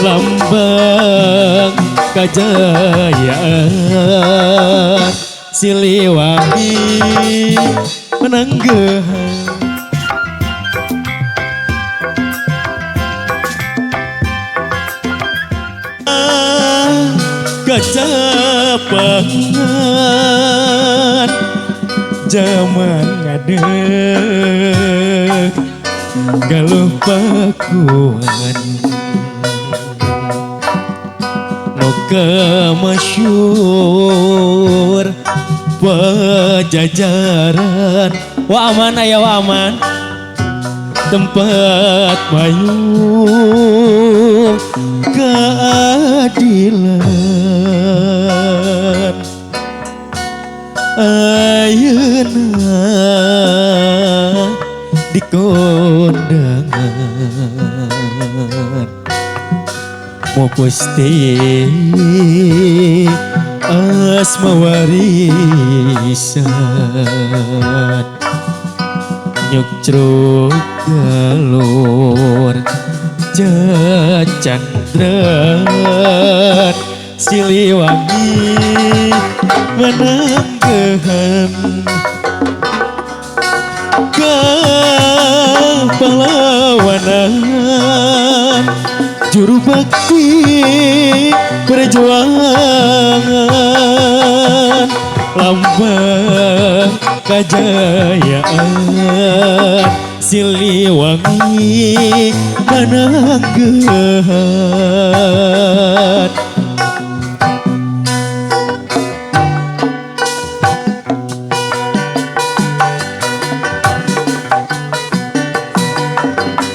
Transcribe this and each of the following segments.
lambang kejayaan Siliwangi menanggahan kecapangan zaman ngadeg galuh pakuan noka masyur pajajaran wa aman aya wa aman tempat payung keadilan ayeuna di kondangan mau pasti asma warisan nyukcruk galur jacandran Siliwangi menanggahan kepahlawanan juru bakti perjuangan lambang kejayaan Siliwangi menanggahan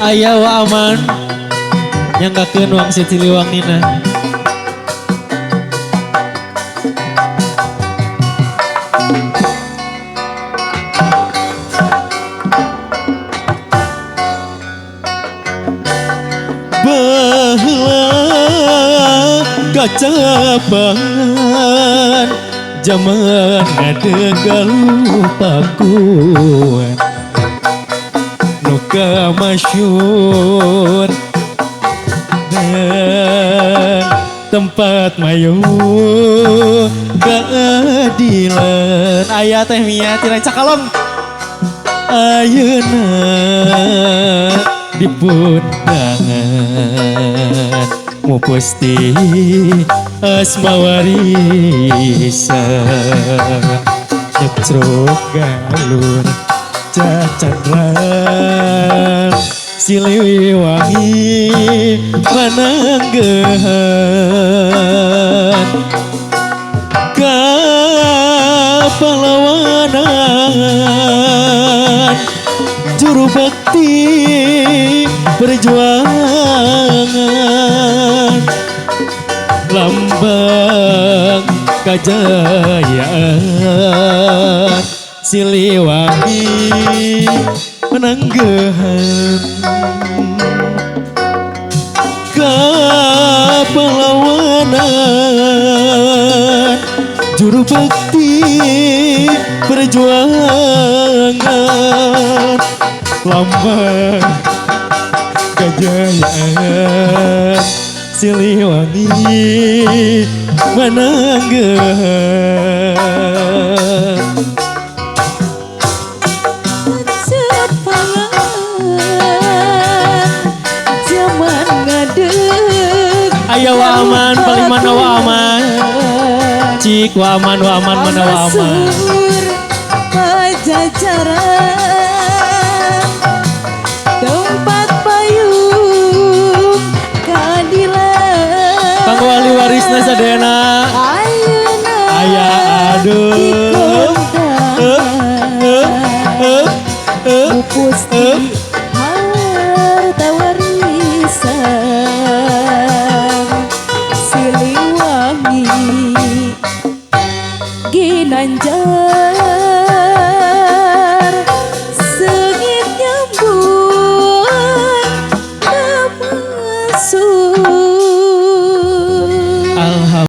aya wa aman nyanggakeun wangsit Siliwangina baheula kacabangan zaman ngadeg galuh pakuan nuka masyur dan tempat mayung keadilan aya teh Mia tina cakalong ayeuna di pundangan mau pasti asma warisan nyecruk galur cacandran Siliwangi menanggahan kepahlawanan juru bakti perjuangan lambang kejayaan Siliwangi menanggahan kepahlawanan juru bakti perjuangan lambang kejayaan Siliwangi menanggahan aya wa aman paling mana wa aman cik wa aman mana wa aman pajajaran tempat payung keadilan kanggo wali warisna sadayana aya aduh pusti harta warisan Siliwangi ginanjar